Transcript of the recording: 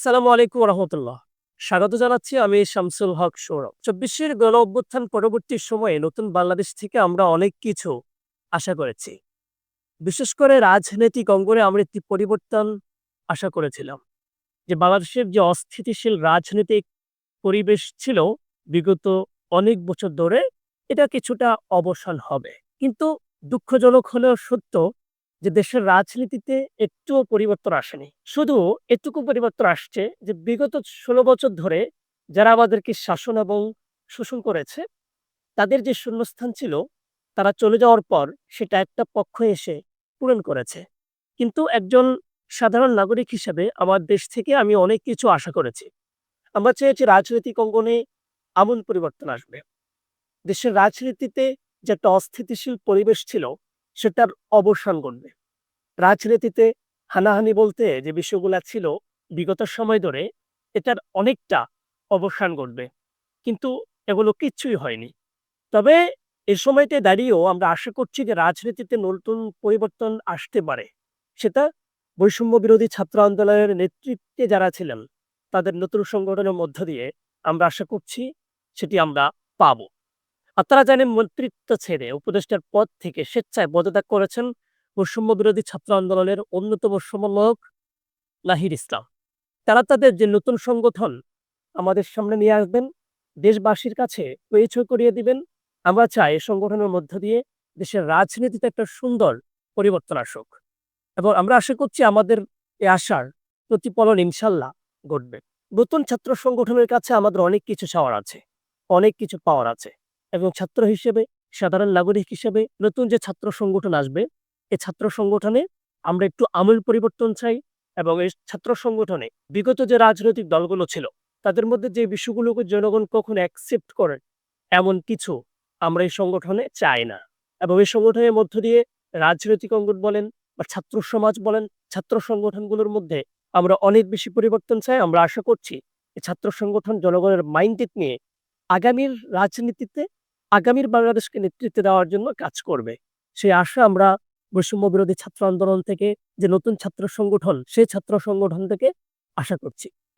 আসসালামু আলাইকুম রহমতুল্লাহ। স্বাগত জানাচ্ছি আমি শামসুল হক সৌরভ। ২৪-এর গণ অভ্যুত্থান পরবর্তী সময়ে নতুন বাংলাদেশ থেকে আমরা অনেক কিছু আশা করেছি। বিশেষ করে রাজনৈতিক অঙ্গনে আমরা একটি পরিবর্তন আশা করেছিলাম। যে বাংলাদেশের যে অস্থিতিশীল রাজনৈতিক পরিবেশ ছিল বিগত অনেক বছর ধরে, এটা কিছুটা অবসান হবে। কিন্তু দুঃখজনক হলেও সত্য যে দেশের রাজনীতিতে একটুও পরিবর্তন আসেনি। শুধু এটুকু পরিবর্তন আসছে যে বিগত ১৬ বছর ধরে যারা আমাদেরকে শাসন এবং শোষণ করেছে, তাদের যে শূন্যস্থান ছিল, তারা চলে যাওয়ার পর সেটা একটা পক্ষ এসে পূরণ করেছে। কিন্তু একজন সাধারণ নাগরিক হিসেবে আমার দেশ থেকে আমি অনেক কিছু আশা করেছি। আমরা চেয়েছি রাজনৈতিক অঙ্গনে আমূল পরিবর্তন আসবে। দেশের রাজনীতিতে যে একটা অস্থিতিশীল পরিবেশ ছিল, সেটার অবসান ঘটবে। রাজনীতিতে হানাহানি বলতে যে বিষয়গুলা ছিল বিগত সময় ধরে, এটার অনেকটা অবসান ঘটবে। কিন্তু এগুলো কিচ্ছুই হয়নি। তবে এ সময়টায় দাঁড়িয়েও আমরা আশা করছি যে রাজনীতিতে নতুন পরিবর্তন আসতে পারে। সেটা বৈষম্য বিরোধী ছাত্র আন্দোলনের নেতৃত্বে যারা ছিলেন, তাদের নতুন সংগঠনের মধ্য দিয়ে আমরা আশা করছি সেটি আমরা পাবো। আপনারা জানেন মন্ত্রিত্ব ছেড়ে উপদেষ্টার পদ থেকে স্বেচ্ছায় পদত্যাগ করেছেন বৈষম্য বিরোধী ছাত্র আন্দোলনের অন্যতম সমন্বয়ক নাহিদ ইসলাম। তারা তাদের যে নতুন সংগঠন আমাদের সামনে নিয়ে আসবেন, দেশবাসীর কাছে পরিচয় করিয়ে দিবেন। আমরা চাই এই সংগঠনের মধ্য দিয়ে দেশের রাজনীতিতে একটা সুন্দর পরিবর্তন আসুক এবং আমরা আশা করছি আমাদের এই আশার প্রতিফলন ইনশাল্লাহ ঘটবে। নতুন ছাত্র সংগঠনের কাছে আমাদের অনেক কিছু চাওয়ার আছে, অনেক কিছু পাওয়ার আছে এবং ছাত্র হিসেবে, সাধারণ নাগরিক হিসেবে নতুন যে ছাত্র সংগঠন আসবে, এই ছাত্র সংগঠনে আমরা একটু আমূল পরিবর্তন চাই এবং এই ছাত্র সংগঠনে বিগত যে রাজনৈতিক দলগুলো ছিল, তাদের মধ্যে যে বিষয়গুলোকে জনগণ কখনো অ্যাকসেপ্ট করে, এমন কিছু আমরা এই সংগঠনে চাই না। এবং এই সংগঠনের মধ্য দিয়ে রাজনৈতিক অঙ্গন বলেন বা ছাত্র সমাজ বলেন, ছাত্র সংগঠনগুলোর মধ্যে আমরা অনেক বেশি পরিবর্তন চাই। আমরা আশা করছি এই ছাত্র সংগঠন জনগণের মাইন্ডসেট নিয়ে আগামীর রাজনীতিতে, আগামীর বাংলাদেশকে নেতৃত্ব দেওয়ার জন্য কাজ করবে। সেই আশা আমরা বৈষম্য বিরোধী ছাত্র আন্দোলন থেকে, যে নতুন ছাত্র সংগঠন, সেই ছাত্র সংগঠন থেকে আশা করছি।